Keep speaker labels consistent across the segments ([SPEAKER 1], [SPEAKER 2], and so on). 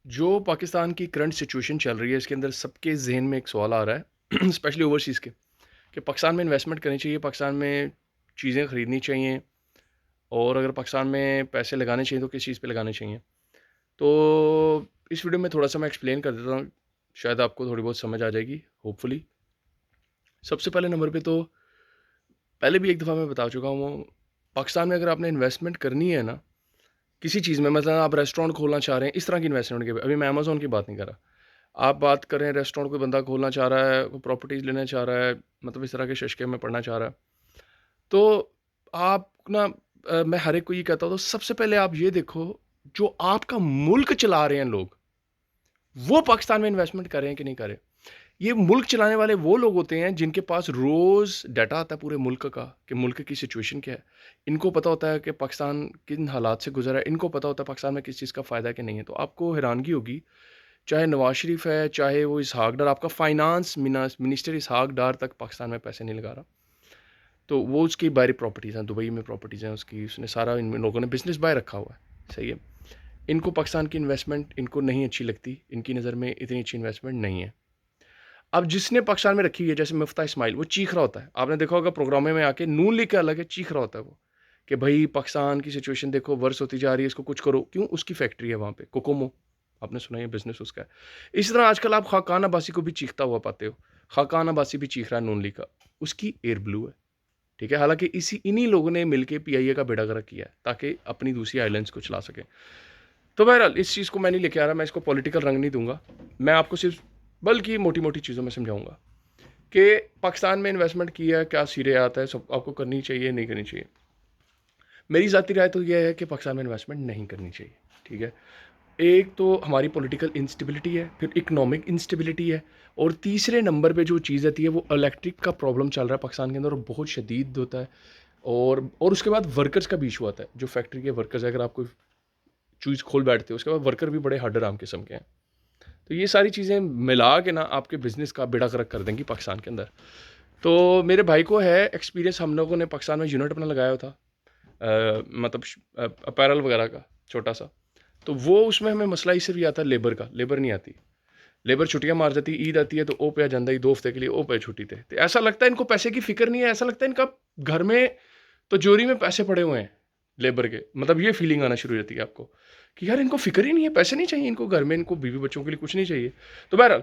[SPEAKER 1] जो पाकिस्तान की current situation चल रही है इसके अंदर सबके ज़हन में एक सवाल आ रहा है स्पेशली ओवरसीज़ के कि पाकिस्तान में इन्वेस्टमेंट करनी चाहिए, पाकिस्तान में चीज़ें ख़रीदनी चाहिए और अगर पाकिस्तान में पैसे लगाने चाहिए तो किस चीज़ पे लगाने चाहिए। तो इस वीडियो में थोड़ा-सा मैं एक्सप्लेन कर देता हूँ, शायद आपको थोड़ी बहुत समझ आ जाएगी होपफुली। सबसे पहले नंबर पे तो पहले भी एक दफ़ा मैं बता चुका हूँ, पाकिस्तान में अगर आपने इन्वेस्टमेंट करनी है ना, किसी चीज़ में मतलब आप रेस्टोरेंट खोलना चाह रहे हैं, इस तरह की इन्वेस्टमेंट की अभी मैं अमेज़न की बात नहीं कर रहा। आप बात करें रेस्टोरेंट कोई बंदा खोलना चाह रहा है, कोई प्रॉपर्टीज़ लेना चाह रहा है, मतलब इस तरह के शशके में पढ़ना चाह रहा है। तो आप ना मैं हर एक को ये कहता हूँ, तो सबसे पहले आप ये देखो, जो आपका मुल्क चला रहे हैं लोग, वो पाकिस्तान में इन्वेस्टमेंट कर रहे हैं कि नहीं कर रहे। ये मुल्क चलाने वाले वो लोग होते हैं जिनके पास रोज़ डाटा आता है पूरे मुल्क का कि मुल्क की सिचुएशन क्या है। इनको पता होता है कि पाकिस्तान किन हालात से गुज़रा है, इनको पता होता है पाकिस्तान में किस चीज़ का फ़ायदा है कि नहीं है। तो आपको हैरानगी होगी, चाहे नवाज़ शरीफ है, चाहे वो इसहाक डार, आपका फाइनेंस मिनिस्टर इसहाक डार तक पाकिस्तान में पैसे नहीं लगा रहा। तो वो उसकी बाहरी प्रॉपर्टीज़ हैं, दुबई में प्रॉपर्टीज़ हैं उसकी, उसने सारा इन लोगों ने बिज़नेस बाय रखा हुआ है, सही है। इनको पाकिस्तान की इन्वेस्टमेंट इनको नहीं अच्छी लगती, इनकी नज़र में इतनी अच्छी इन्वेस्टमेंट नहीं है। अब जिसने पाकिस्तान में रखी है जैसे मुफ्ता इस्माइल, वो चीख रहा होता है, आपने देखा होगा प्रोग्रामों में आके नून लीग के अलग है, चीख रहा होता है वो कि भाई पाकिस्तान की सिचुएशन देखो वर्स होती जा रही है, इसको कुछ करो। क्यों? उसकी फैक्ट्री है वहाँ पे कोकोमो, आपने सुना है बिजनेस उसका है। इसी तरह आजकल आप खाकान अब्बासी को भी चीखता हुआ पाते हो, खाकान अब्बासी भी चीख रहा है नून लीग का, उसकी एयर ब्लू है, ठीक है। हालांकि इन्हीं लोगों ने मिलकर पीआईए का बेड़ा गर्क किया है ताकि अपनी दूसरी आइलैंड्स को चला सके। तो बहरहाल इस चीज़ को मैं नहीं लेके आ रहा, मैं इसको पॉलिटिकल रंग नहीं दूंगा, मैं आपको सिर्फ बल्कि मोटी मोटी चीज़ों में समझाऊंगा कि पाकिस्तान में इन्वेस्टमेंट किया क्या सिरे आता है, सब आपको करनी चाहिए नहीं करनी चाहिए। मेरी ज़ाती राय तो यह है कि पाकिस्तान में इन्वेस्टमेंट नहीं करनी चाहिए, ठीक है। एक तो हमारी पॉलिटिकल इंस्टेबिलिटी है, फिर इकोनॉमिक इंस्टेबिलिटी है, और तीसरे नंबर पे जो चीज़ आती है वो इलेक्ट्रिक का प्रॉब्लम चल रहा है पाकिस्तान के अंदर और बहुत शदीद होता है। और उसके बाद वर्कर्स का भी इशू आता है, जो फैक्ट्री के वर्कर्स है, अगर आप कोई चीज़ खोल बैठते हो उसके बाद वर्कर भी बड़े हड्डराम किस्म के हैं। तो ये सारी चीज़ें मिला के ना आपके बिज़नेस का बेड़ा गर्क कर देंगी पाकिस्तान के अंदर। तो मेरे भाई को है एक्सपीरियंस, हम लोगों ने पाकिस्तान में यूनिट अपना लगाया था, मतलब अपैरल वगैरह का छोटा सा। तो वो उसमें हमें मसला ही सिर्फ ये आता है लेबर का, लेबर नहीं आती, लेबर छुट्टियां मार जाती, ईद आती है तो ओ पे आ जाता ही 2 हफ्ते के लिए, ओ पे छुट्टी थे। तो ऐसा लगता है इनको पैसे की फिक्र नहीं है, ऐसा लगता है इनका घर में तो जोरी में पैसे पड़े हुए हैं लेबर के, मतलब ये फीलिंग आना शुरू हो जाती है आपको कि यार इनको फिक्र ही नहीं है, पैसे नहीं चाहिए इनको घर में, इनको बीवी बच्चों के लिए कुछ नहीं चाहिए। तो बहरहाल,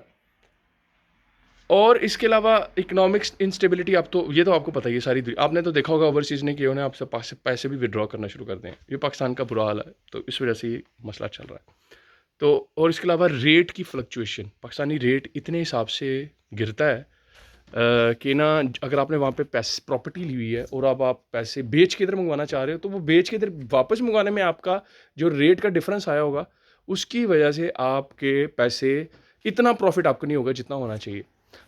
[SPEAKER 1] और इसके अलावा इकोनॉमिक्स इंस्टेबिलिटी, आप तो ये तो आपको पता ही है सारी आपने तो देखा होगा ओवरसीज़ ने कि उन्हें आपसे पैसे भी विड्रॉ करना शुरू कर दें, ये पाकिस्तान का बुरा हाल है, तो इस वजह से ये मसला चल रहा है। तो और इसके अलावा रेट की फ्लक्चुएशन, पाकिस्तानी रेट इतने हिसाब से गिरता है कि ना, अगर आपने वहाँ पे पैसे प्रॉपर्टी ली हुई है और अब आप पैसे बेच के इधर मंगवाना चाह रहे हो, तो वो बेच के इधर वापस मंगवाने में आपका जो रेट का डिफरेंस आया होगा, उसकी वजह से आपके पैसे, इतना प्रॉफिट आपको नहीं होगा जितना होना चाहिए।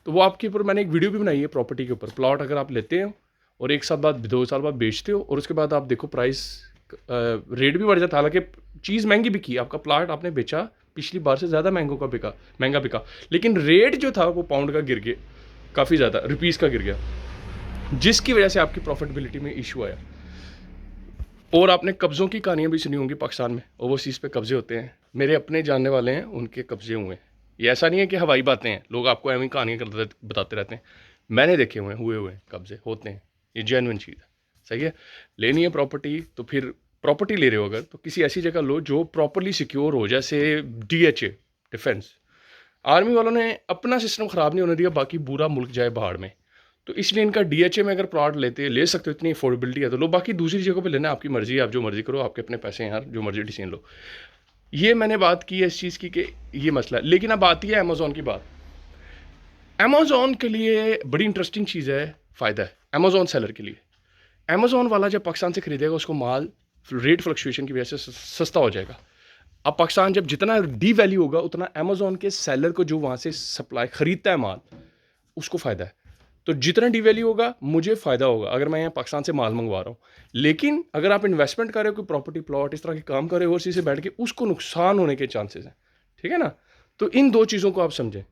[SPEAKER 1] तो वो आपके ऊपर मैंने एक वीडियो भी बनाई है प्रॉपर्टी के ऊपर, प्लॉट अगर आप लेते हो और 1 साल बाद 2 साल बाद बेचते हो और उसके बाद आप देखो प्राइस रेट भी बढ़ जाता है, हालांकि चीज़ महंगी बिकी, आपका प्लॉट आपने बेचा पिछली बार से ज़्यादा महंगा बिका, लेकिन रेट जो था वो पाउंड का गिर गया, काफ़ी ज़्यादा रुपीज़ का गिर गया, जिसकी वजह से आपकी प्रॉफिटेबिलिटी में इशू आया। और आपने कब्ज़ों की कहानियाँ भी सुनी होंगी, पाकिस्तान में ओवरसीज़ पे कब्ज़े होते हैं, मेरे अपने जानने वाले हैं उनके कब्ज़े हुए हैं। ये ऐसा नहीं है कि हवाई बातें हैं, लोग आपको ऐसी कहानियाँ बताते रहते हैं, मैंने देखे हुए हैं कब्ज़े होते हैं, ये जेन्युइन चीज़ है, सही है। लेनी है प्रॉपर्टी तो फिर प्रॉपर्टी ले रहे हो अगर, तो किसी ऐसी जगह लो जो प्रॉपरली सिक्योर हो, जैसे DHA डिफेंस। आर्मी वालों ने अपना सिस्टम ख़राब नहीं होने दिया, बाकी पूरा मुल्क जाए बाहर में, तो इसलिए इनका DHA में अगर प्लॉट ले सकते हो, इतनी अफोर्डेबिलिटी है तो लो, बाकी दूसरी जगह पे लेना आपकी मर्ज़ी है, आप जो मर्ज़ी करो, आपके अपने पैसे हैं यार, जो मर्ज़ी डिसीजन लो। ये मैंने बात की है इस चीज़ की कि ये मसला है। लेकिन अब आती है अमेज़ॉन की बात। अमेज़ॉन के लिए बड़ी इंटरेस्टिंग चीज़ है, फ़ायदा है अमेज़ॉन सेलर के लिए। अमेज़ॉन वाला जब पाकिस्तान से खरीदेगा उसको माल रेट फ्लक्चुएशन की वजह से सस्ता हो जाएगा। अब पाकिस्तान जब जितना डी वैल्यू होगा, उतना अमेज़ॉन के सेलर को जो वहाँ से सप्लाई खरीदता है माल, उसको फ़ायदा है। तो जितना डी वैल्यू होगा मुझे फ़ायदा होगा अगर मैं यहाँ पाकिस्तान से माल मंगवा रहा हूँ। लेकिन अगर आप इन्वेस्टमेंट कर रहे हो, कोई प्रॉपर्टी प्लॉट इस तरह के काम कर रहे हो ओवरसीज़ से बैठ के, उसको नुकसान होने के चांसेस हैं, ठीक है ना। तो इन दो चीज़ों को आप समझें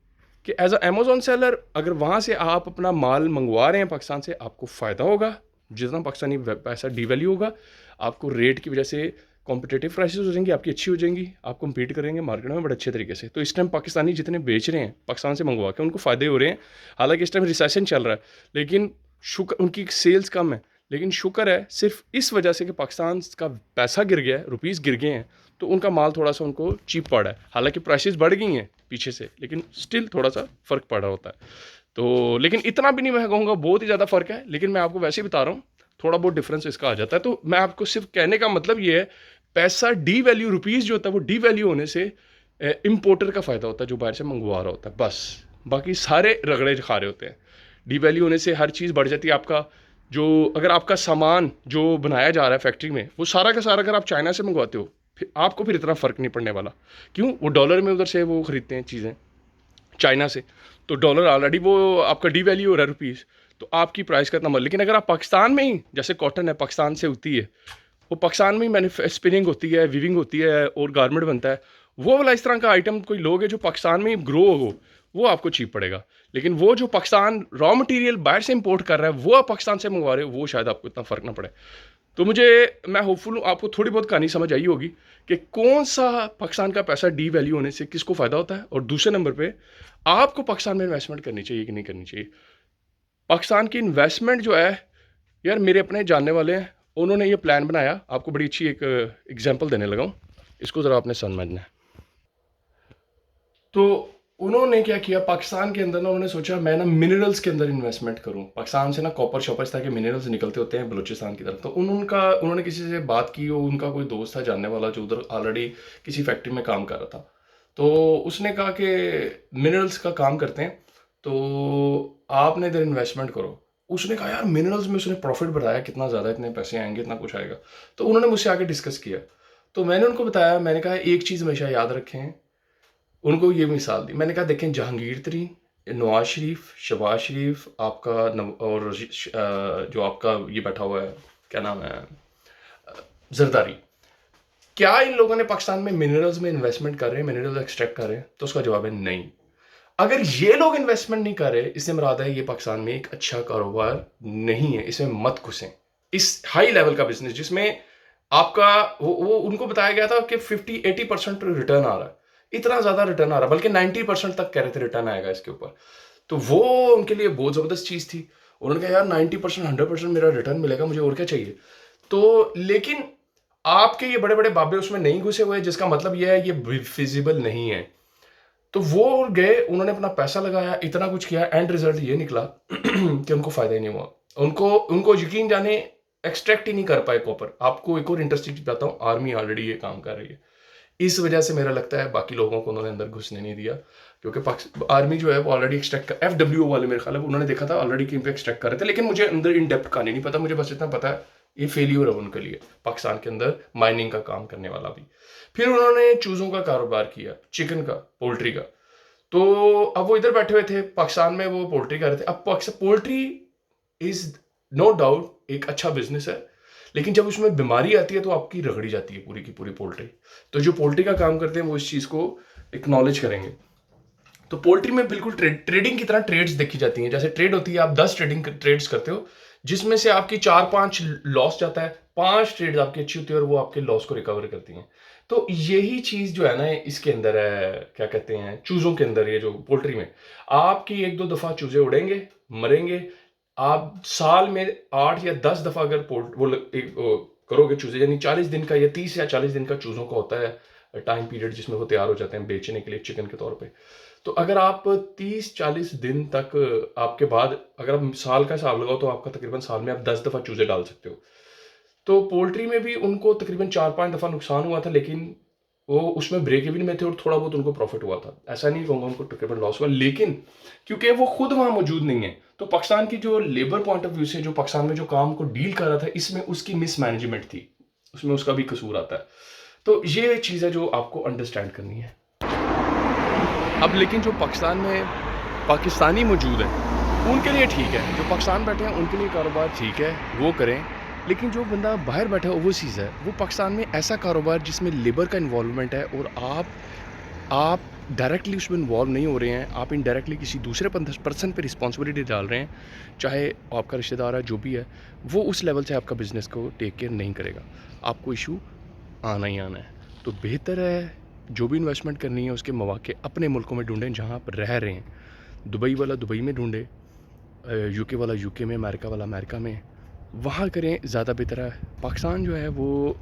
[SPEAKER 1] कि एज अ अमेज़ॉन सेलर, अगर वहाँ से आप अपना माल मंगवा रहे हैं पाकिस्तान से, आपको फ़ायदा होगा, जितना पाकिस्तानी पैसा डी वैल्यू होगा, आपको रेट की वजह से कॉम्पिटिटिव प्राइसेस हो जाएंगी, आपकी अच्छी हो जाएंगी, आप कम्पीट करेंगे मार्केट में बड़े अच्छे तरीके से। तो इस टाइम पाकिस्तानी जितने बेच रहे हैं पाकिस्तान से मंगवा के, उनको फ़ायदे हो रहे हैं। हालांकि इस टाइम रिसेशन चल रहा है, लेकिन शुक्र उनकी सेल्स कम है, लेकिन शुक्र है सिर्फ इस वजह से कि पाकिस्तान का पैसा गिर गया है, रुपीज़ गिर गए हैं, तो उनका माल थोड़ा सा उनको चीप पड़ा है। हालांकि प्राइसेस बढ़ गई हैं पीछे से, लेकिन स्टिल थोड़ा सा फ़र्क पड़ रहा होता है। तो लेकिन इतना भी नहीं मैं कहूँगा बहुत ही ज़्यादा फ़र्क है, लेकिन मैं आपको वैसे ही बता रहा हूँ, थोड़ा बहुत डिफरेंस इसका आ जाता है। तो मैं आपको सिर्फ कहने का मतलब ये है, पैसा डी वैल्यू, रुपीज़ जो होता है वो डी वैल्यू होने से इम्पोर्टर का फ़ायदा होता है जो बाहर से मंगवा रहा होता है, बस। बाकी सारे रगड़े खा रहे होते हैं। डी वैल्यू होने से हर चीज़ बढ़ जाती है। आपका जो अगर आपका सामान जो बनाया जा रहा है फैक्ट्री में, वो सारा का सारा अगर आप चाइना से मंगवाते हो, फिर इतना फ़र्क नहीं पड़ने वाला। क्यों? वो डॉलर में उधर से वो ख़रीदते हैं चीज़ें चाइना से, तो डॉलर ऑलरेडी वो आपका डी वैल्यू हो रहा है रुपीज़, तो आपकी प्राइस का इतना मत। लेकिन अगर आप पाकिस्तान में ही, जैसे कॉटन है पाकिस्तान से होती है, वो पाकिस्तान में ही स्पिनिंग होती है, वीविंग होती है और गारमेंट बनता है, वो वाला इस तरह का आइटम कोई लोगे जो पाकिस्तान में ही ग्रो हो, वो आपको चीप पड़ेगा। लेकिन वो जो पाकिस्तान रॉ मटेरियल बाहर से इंपोर्ट कर रहा है, वो आप पाकिस्तान से मंगवा रहे हो, वो शायद आपको इतना फ़र्क ना पड़े। तो मैं होपफुल हूँ आपको थोड़ी बहुत कहानी समझ आई होगी कि कौन सा पाकिस्तान का पैसा डी वैल्यू होने से किसको फ़ायदा होता है, और दूसरे नंबर पे आपको पाकिस्तान में इन्वेस्टमेंट करनी चाहिए कि नहीं करनी चाहिए। पाकिस्तान की इन्वेस्टमेंट जो है, यार मेरे अपने जानने वाले हैं, उन्होंने ये प्लान बनाया, आपको बड़ी अच्छी एक एग्जांपल देने लगा हूँ, इसको ज़रा आपने समझना है। तो उन्होंने क्या किया, पाकिस्तान के अंदर ना उन्होंने सोचा मैं ना मिनरल्स के अंदर इन्वेस्टमेंट करूं। पाकिस्तान से ना कॉपर शॉपर इस तरह के मिनरल्स निकलते होते हैं बलूचिस्तान की तरफ। तो उन्होंने किसी से बात की, और उनका कोई दोस्त था जानने वाला जो उधर ऑलरेडी किसी फैक्ट्री में काम कर रहा था। तो उसने कहा कि मिनरल्स का काम करते हैं, तो आपने इधर इन्वेस्टमेंट करो। उसने कहा यार मिनरल्स में उसने प्रॉफिट बढ़ाया, कितना ज़्यादा, इतने पैसे आएंगे, इतना कुछ आएगा। तो उन्होंने मुझसे आके डिस्कस किया, तो मैंने उनको बताया, मैंने कहा एक चीज़ हमेशा याद रखें। उनको ये मिसाल दी, मैंने कहा देखें जहांगीर तरीन, नवाज शरीफ, शहबाज शरीफ, आपका और जो आपका ये बैठा हुआ है, क्या नाम है, जरदारी, क्या इन लोगों ने पाकिस्तान में मिनरल्स में इन्वेस्टमेंट कर रहे हैं, मिनरल्स एक्सट्रैक्ट कर रहे हैं? तो उसका जवाब है नहीं। अगर ये लोग इन्वेस्टमेंट नहीं कर रहे, इससे मुराद है ये पाकिस्तान में एक अच्छा कारोबार नहीं है, इसमें मत घुसें। इस हाई लेवल का बिजनेस जिसमें आपका वो उनको बताया गया था कि 50-80% रिटर्न आ रहा है, इतना ज्यादा रिटर्न आ रहा है, बल्कि 90% तक कह रहे थे रिटर्न आएगा इसके ऊपर। तो वो उनके लिए बहुत जबरदस्त चीज थी। उन्होंने कहा यार 90% 100% मेरा रिटर्न मिलेगा, मुझे और क्या चाहिए। तो लेकिन आपके ये बड़े बड़े बाबे उसमें नहीं घुसे हुए, जिसका मतलब ये है ये फिजिबल नहीं है। तो वो गए, उन्होंने अपना पैसा लगाया, इतना कुछ किया, एंड रिजल्ट ये निकला कि उनको फायदा ही नहीं हुआ। उनको उनको यकीन जाने एक्सट्रैक्ट ही नहीं कर पाए कॉपर। आपको एक और इंटरेस्टिंग चीज बताता हूँ, आर्मी ऑलरेडी ये काम कर रही है। इस वजह से मेरा लगता है बाकी लोगों को उन्होंने अंदर घुसने नहीं दिया, क्योंकि आर्मी जो है वो ऑलरेडी एक्सट्रैक्ट कर, FWO वाले मेरे ख्याल है उन्होंने देखा था ऑलरेडी कहीं पे एक्सट्रैक्ट कर रहे थे। लेकिन मुझे अंदर इन डेप्थ कहानी नहीं पता, मुझे बस इतना पता है ये फेलियर है उनके लिए, पाकिस्तान के अंदर माइनिंग का काम करने वाला भी। फिर उन्होंने चूज़ों का कारोबार किया, चिकन का, पोल्ट्री का। तो अब वो इधर बैठे हुए थे पाकिस्तान में, वो पोल्ट्री कर रहे थे। अब पोल्ट्री इज नो डाउट एक अच्छा बिजनेस है, लेकिन जब उसमें बीमारी आती है तो आपकी रगड़ी जाती है पूरी की पूरी पोल्ट्री। तो जो पोल्ट्री का काम करते हैं वो इस चीज़ को एक्नॉलेज करेंगे। तो पोल्ट्री में बिल्कुल ट्रेडिंग की तरह ट्रेड्स देखी जाती हैं। जैसे ट्रेड होती है, आप 10 ट्रेडिंग ट्रेड्स करते हो, जिसमें से आपकी 4-5 लॉस जाता है, 5 ट्रेड्स आपकी अच्छी होती है और वो आपके लॉस को रिकवर करती हैं। तो यही चीज़ जो है ना इसके अंदर है, क्या कहते हैं, चूज़ों के अंदर, ये जो पोल्ट्री में आपकी 1-2 दफ़ा चूज़े उड़ेंगे, मरेंगे। आप साल में 8 या 10 दफ़ा अगर करोगे चूज़े, यानी 40 दिन का या 30 या 40 दिन का चूज़ों का होता है टाइम पीरियड जिसमें वो तैयार हो जाते हैं बेचने के लिए चिकन के तौर पे। तो अगर आप 30-40 दिन तक आपके बाद अगर आप साल का हिसाब लगाओ, तो आपका तकरीबन साल में आप 10 दफ़ा चूज़े डाल सकते हो। तो पोल्ट्री में भी उनको तकरीबन 4-5 दफ़ा नुकसान हुआ था, लेकिन वो उसमें ब्रेक इवन में थे और थोड़ा बहुत उनको प्रॉफिट हुआ था। ऐसा नहीं कहूँगा उनको तकरीबन लॉस हुआ, लेकिन क्योंकि वो खुद वहाँ मौजूद नहीं है, तो पाकिस्तान की जो लेबर पॉइंट ऑफ व्यू से जो पाकिस्तान में जो काम को डील कर रहा था, इसमें उसकी मिसमैनेजमेंट थी, उसमें उसका भी कसूर आता है। तो ये चीज़ है जो आपको अंडरस्टैंड करनी है। अब लेकिन जो पाकिस्तान में पाकिस्तानी मौजूद है उनके लिए ठीक है, जो पाकिस्तान बैठे हैं उनके लिए कारोबार ठीक है, वो करें। लेकिन जो बंदा बाहर बैठा है ओवरसीज़ है, वो पाकिस्तान में ऐसा कारोबार जिसमें लेबर का इन्वॉल्वमेंट है और आप डायरेक्टली उसमें इन्वॉल्व नहीं हो रहे हैं, आप इनडायरेक्टली किसी दूसरे पर्सन पे रिस्पॉन्सिबिलिटी डाल रहे हैं, चाहे आपका रिश्तेदार है जो भी है, वो उस लेवल से आपका बिज़नेस को टेक केयर नहीं करेगा, आपको इशू आना ही आना है। तो बेहतर है जो भी इन्वेस्टमेंट करनी है उसके मौके अपने मुल्कों में ढूँढें जहाँ आप रह रहे हैं। दुबई वाला दुबई में ढूँढे, यूके वाला यूके में, अमेरिका वाला अमेरिका में, वहाँ करें, ज़्यादा बेहतर है। पाकिस्तान जो है वो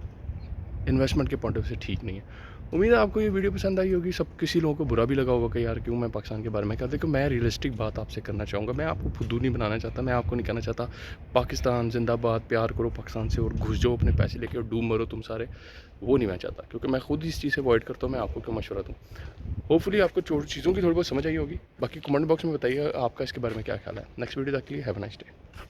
[SPEAKER 1] इन्वेस्टमेंट के पॉइंट ऑफ से ठीक नहीं है। उम्मीद है आपको ये वीडियो पसंद आई होगी। सब किसी लोगों को बुरा भी लगा होगा कि यार क्यों मैं पाकिस्तान के बारे में कहता, देखो मैं रियलिस्टिक बात आपसे करना चाहूँगा। मैं आपको फुद्दू नहीं बनाना चाहता, मैं आपको नहीं कहना चाहता पाकिस्तान जिंदाबाद, प्यार करो पाकिस्तान से और घुस जाओ अपने पैसे लेके और डूब मरो तुम सारे। वो नहीं मैं चाहता, क्योंकि मैं खुद इस चीज़ से अवॉइड करता हूँ। मैं आपको क्यों मशवरा दूँ। होपफुली आपको चीज़ों की थोड़ी बहुत समझ आई होगी। बाकी कमेंट बॉक्स में बताइए आपका इसके बारे में क्या ख्याल है। नेक्स्ट वीडियो तक के लिए हैव अ नाइस डे।